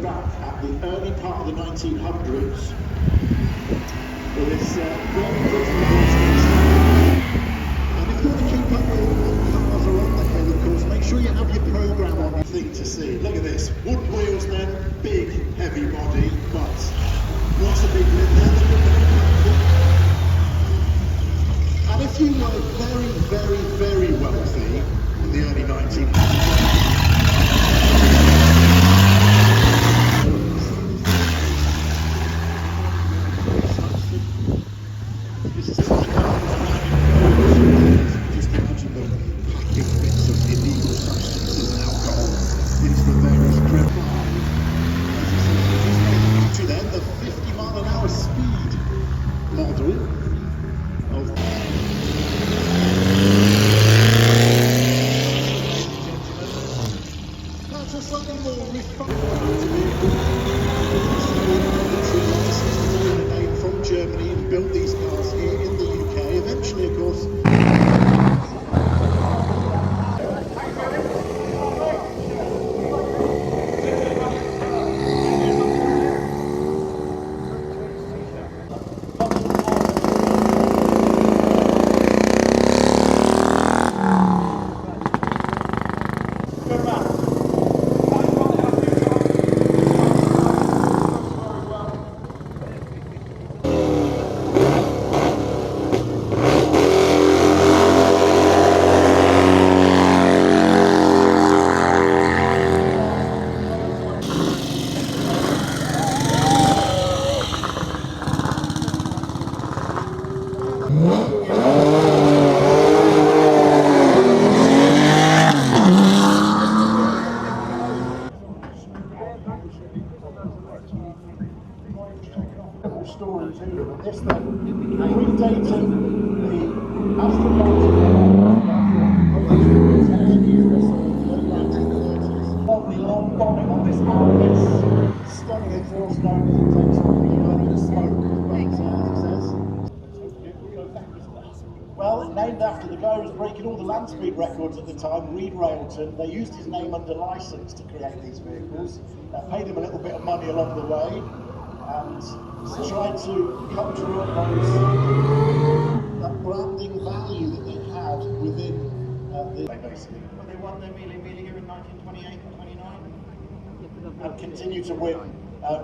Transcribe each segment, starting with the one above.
back at the early part of the 1900s with this very pretty horse. And if you want to keep up with what cars are on the hill, of course, make sure you have your programme on the thing to see. Look at this, wooden wheels then, big heavy body, but lots of people in there. And if you were very wealthy in the early 1900s, from Germany and built these cars here in the UK. Eventually, of course, story to them. This then predating the Aston lovely long bonnet on this Arabis, stunning exhaust note as it takes on the smoke, as it says. Well, named after the guy who was breaking all the land speed records at the time, Reed Railton. They used his name under licence to create these vehicles. Paid him a little bit of money along the way, and tried to conjure up that branding value that they had within basically. Well, they won their Mille here in 1928 and 29. And continue to win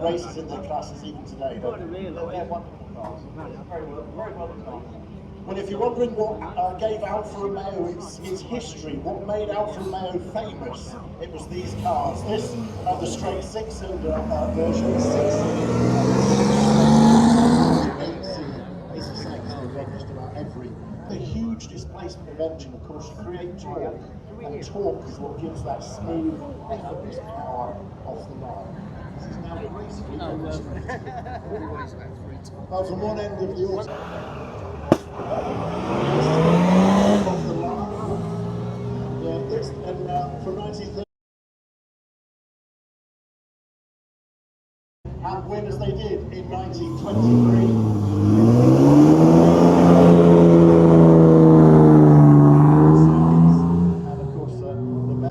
races in their classes even today. They're wonderful cars. Very well designed. Well, if you're wondering what gave Alfa Romeo its history, what made Alfa Romeo famous, it was these cars. This, the straight six-cylinder version, the just about every. The huge displacement of engine, of course, you create torque, and torque is what gives that smooth, effortless power off the line. This is now gracefully demonstrated. Well, from one end of the auto. Off the line. This, and from 1930. And win as they did in 1923.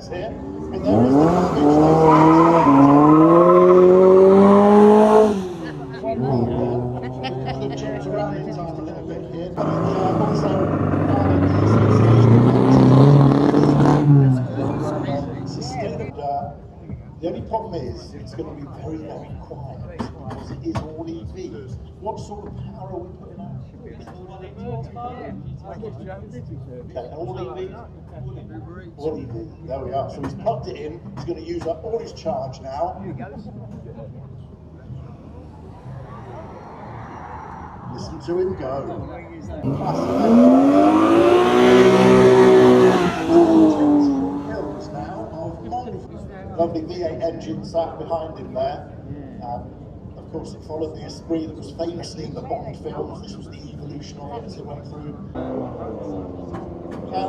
Here, and there is the jumped around in time a little bit here, but also sustainable. The only problem is it's going to be very quiet because it is all EV. What sort of power are we putting out? Okay, all EV? All EV, there we are. So he's plugged it in, he's going to use up all his charge now. Listen to him go. Hills now of lovely V8 engine sat behind him there. Of course, it followed the Esprit that was famously in the Bond films. This was the evolution of it as it went through.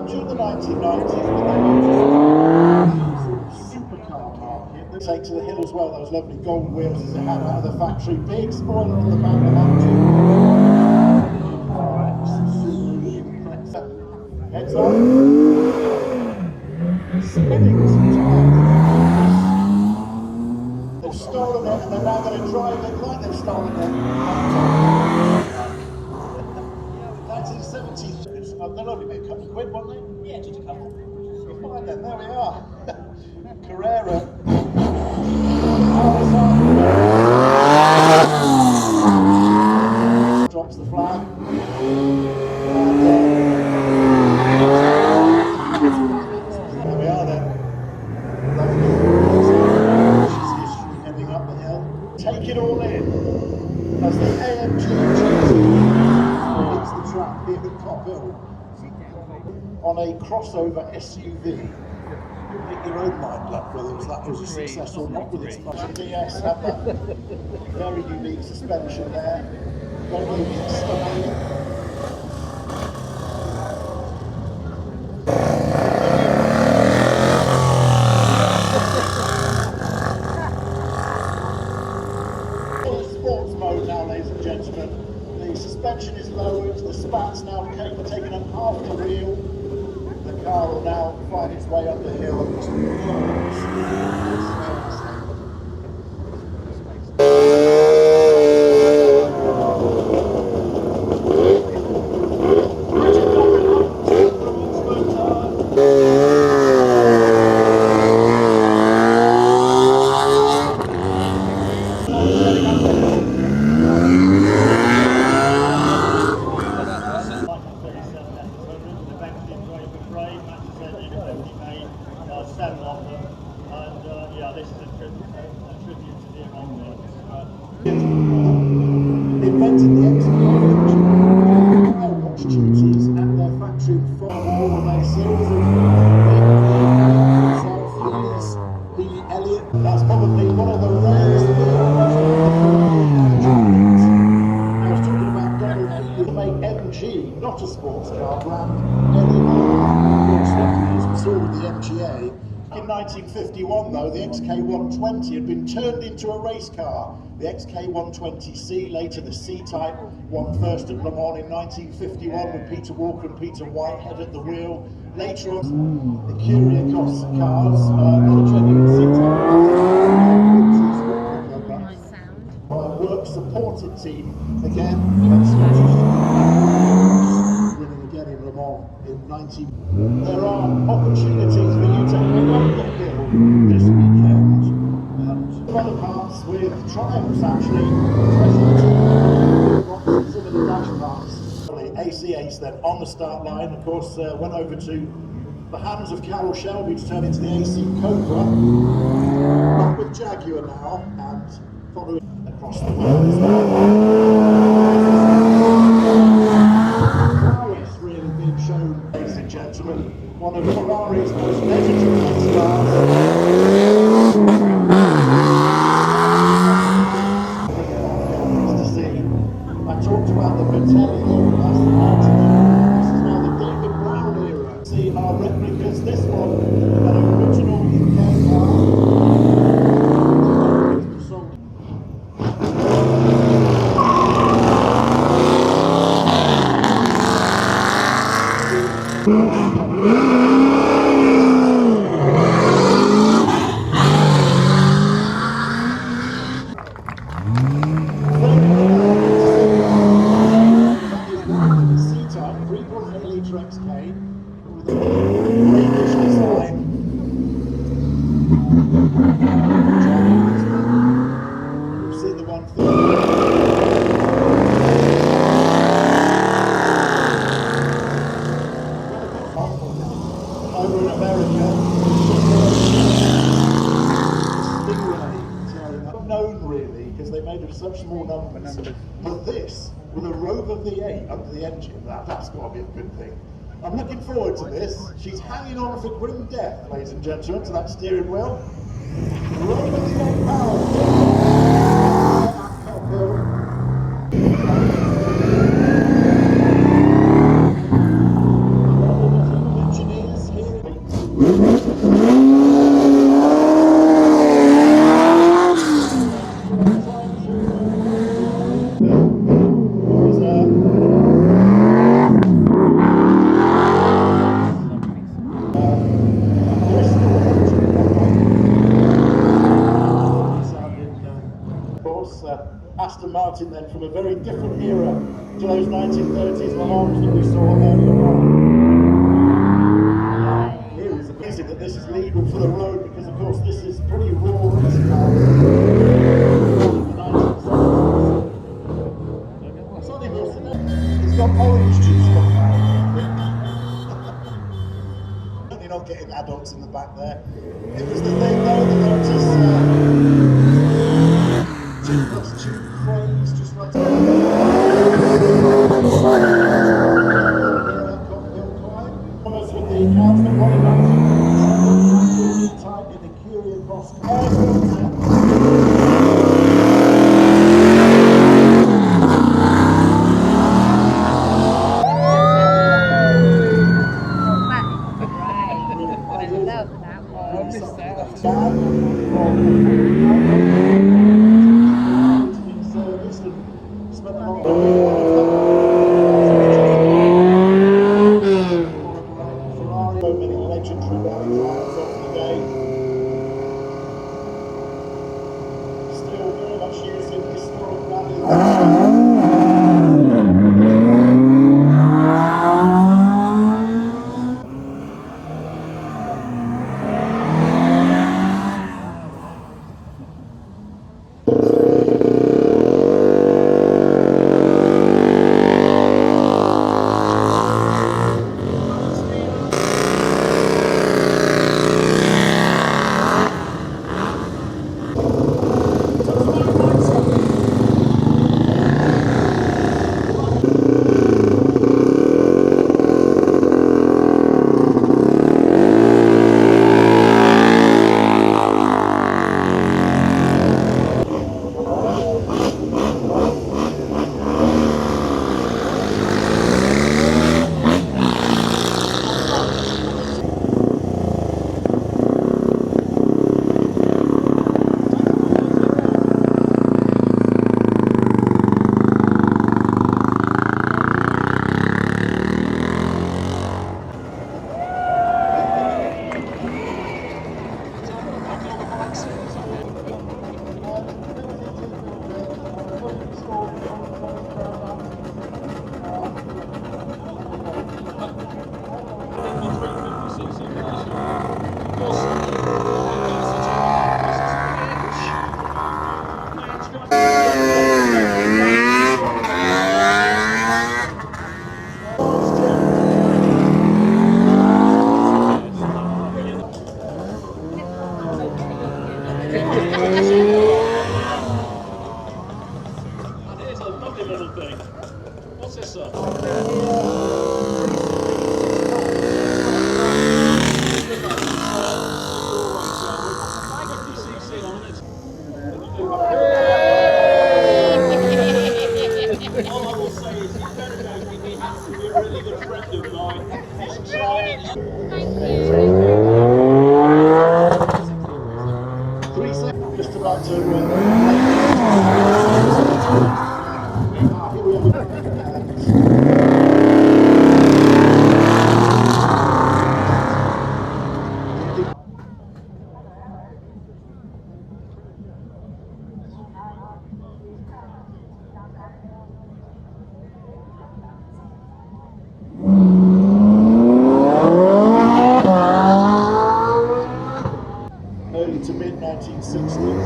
During the 1990s, the supercar market, they take to the hill as well. Those lovely gold wheels as it had out of the factory. Big spoiler on the back of that. Heads on. Spinning some tires. They've stopped. stolen it, and they're now going to drive it like they've stolen it. 1970s. They'll only be a couple of quid, won't they? Yeah, just a couple. Fine then, there we are. Carrera. Drops the flag. And, there we are then. History heading up the hill. Take it all in as the AMG hits the track here at Cop Hill on a crossover SUV. Make your own mind up whether that was a success or not with its budget. DS had that very unique suspension there, very unique style. Sports mode now, ladies and gentlemen. The suspension is lowered, the spat's now taken up half the wheel. The car will now find its way up the hill. Seven of them, and yeah, this is a tribute to their own work. Invented the watch duties at their factory in Ferrari, and they series of the Elliott. That's probably one of the rarest vehicles. I was talking about Donald Healy to make MG, not a sports car brand, anymore. We saw with the MGA. In 1951 though, the XK120 had been turned into a race car. The XK120C, later the C-Type, won first at Le Mans in 1951 with Peter Walker and Peter Whitehead at the wheel. Later on, the Curious cars, not a genuine C-Type. Work supported team again. In Le Mans in 19. There are opportunities for you to hang on the hill this weekend, and other parts with triumphs actually, especially some of the dash parts. AC8 then on the start line, of course, went over to the hands of Carroll Shelby to turn into the AC Cobra. Back with Jaguar now, and following across the world as well. Shown, ladies and gentlemen, one of Ferrari's most legendary stars. To see. I talked about the Vitelli era, that's the 1980s. This is now the David Brown era. See our replicas, this one, an original UK car. Over in America, not known really because they made such small numbers. But this, with a Rover V8 under the engine, that's got to be a good thing. I'm looking forward to this. She's hanging on for grim death, ladies and gentlemen, to that steering wheel. Rover V8 power. course, Aston Martin then from a very different era to those 1930s Le Mans that we saw earlier on. Here is amazing that this is legal for the road because, of course, this is pretty raw racing cars. It's got orange juice coming out of it. You're not getting adults in the back there. It was the thing though, the Lotus 2+2 frames, just like almost with the announcement running back to tight in the Curie across legendary rally drivers of the day. Still very much used in historic rallies. What's this, sir? All I will say is, you better know he happens to be a really good friend of mine. He's trying. Three seconds, just about to. Here we are. Early to mid 1960s.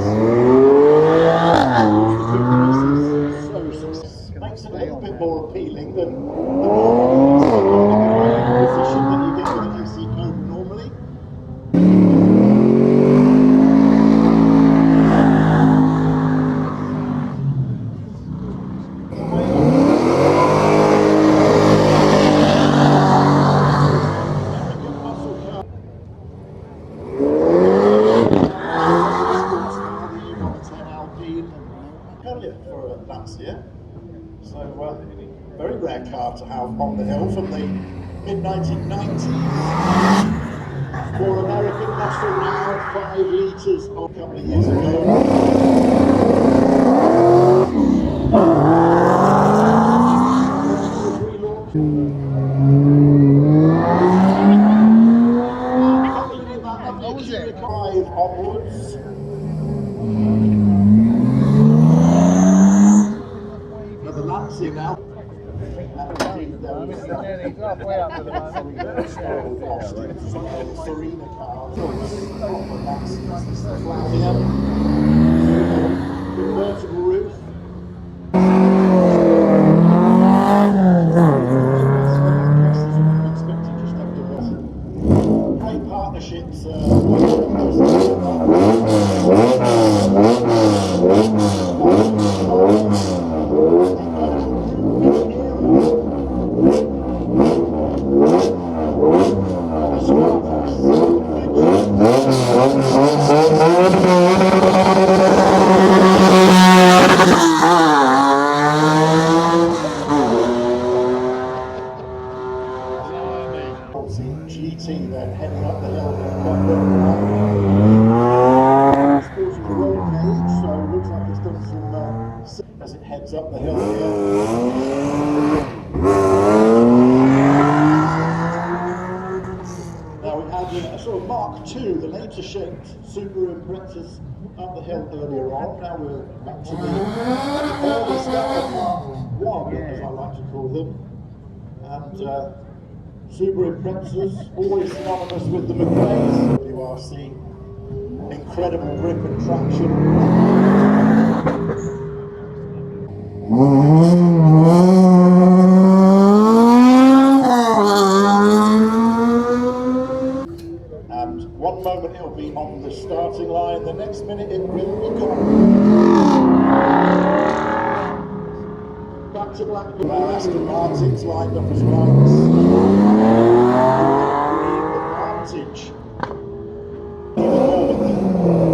So makes it a little bit more appealing than the more position that you get with an AC Cobra normally. For last year, so very rare car to have on the hill from the mid-1990s. For American, muscle now 5 litres a couple of years ago. Onwards. halfway up at the moment. Farina cars, proper Lancers. This is the Flavia, convertible roof. Expected just under one. Great partnerships. GT then heading up the hill here, sporting a roll cage, so it looks like it's done some as it heads up the hill here. Now we had a sort of Mark II, the later shaped Subaru Imprezas up the hill earlier on. Now we're back to the early start of Mark I, as I like to call them. And Subaru Imprezas, always synonymous with the McRae's. WRC, incredible grip and traction. And one moment it'll be on the starting line, the next minute it will be gone. Back to Blackburn. Aston Martin's lined up as well. Advantage.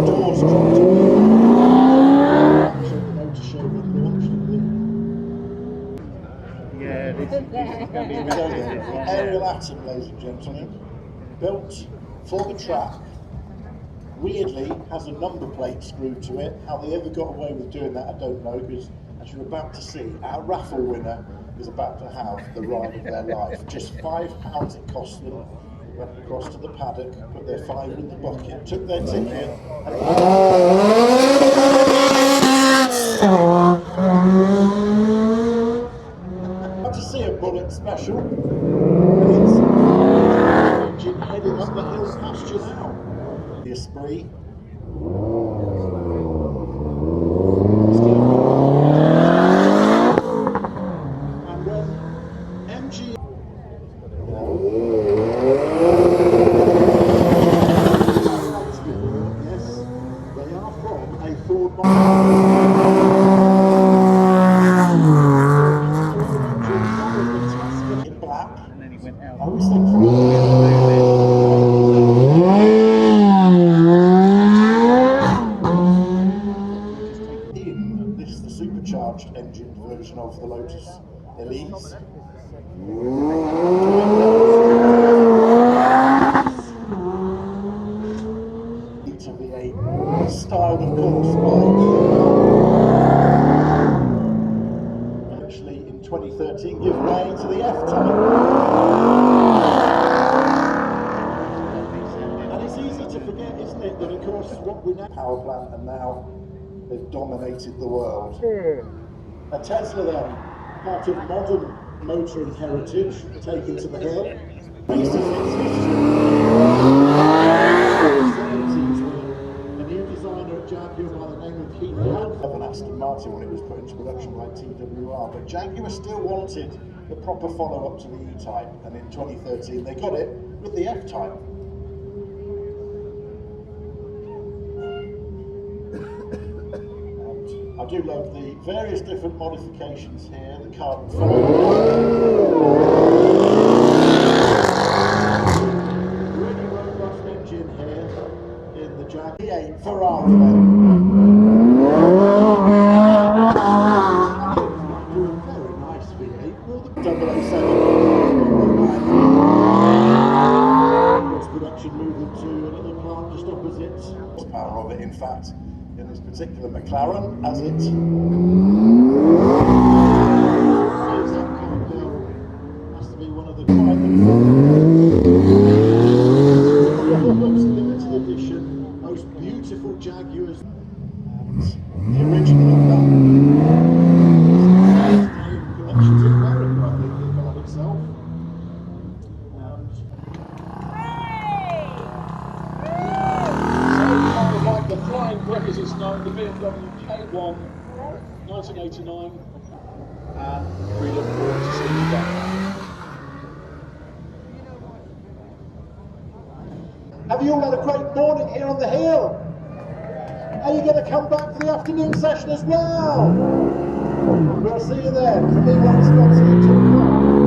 Doors dropped away. Actually, the motor show with launch, Yeah, this is going to be a so, Aerial Atom, ladies and gentlemen, built for the track. Weirdly, has a number plate screwed to it. How they ever got away with doing that, I don't know, because as you're about to see, our raffle winner is about to have the ride of their life. Just £5 it cost them. Went across to the paddock, put their fiver in the bucket, took their ticket, and to see a bullet special. And it's engine heading up the hill pasture now. The Esprit. And when MG in black. and then he went out. I always think this is the supercharged engine version of the Lotus Elise. To V8, styled of course by actually in 2013 give way to the F-Type. And it's easy to forget, isn't it, that of course what we know power plant, and now they've dominated the world. A Tesla then, part of modern motoring heritage, taken to the hill. Piece of its history. A new designer at Jaguar by the name of Keith of an Aston Martin when it was put into production by TWR, but Jaguar still wanted the proper follow-up to the E-Type, and in 2013 they got it with the F-Type. I do love the various different modifications here, the carbon fibre. Really robust engine here in the Jag V8 Ferrari. Very nice V8. Will the 007 production moving to another plant just opposite. Power of it, in fact, in this particular McLaren, as it has to be one of the most limited edition, most beautiful Jaguars, and the original of that collections in America, I think, the car itself. behind the BMW K1 1989, and we look forward to seeing you again. Have you all had a great morning here on the hill? Are you going to come back for the afternoon session as well? We'll see you then. For me, Ron Scott, see you tomorrow.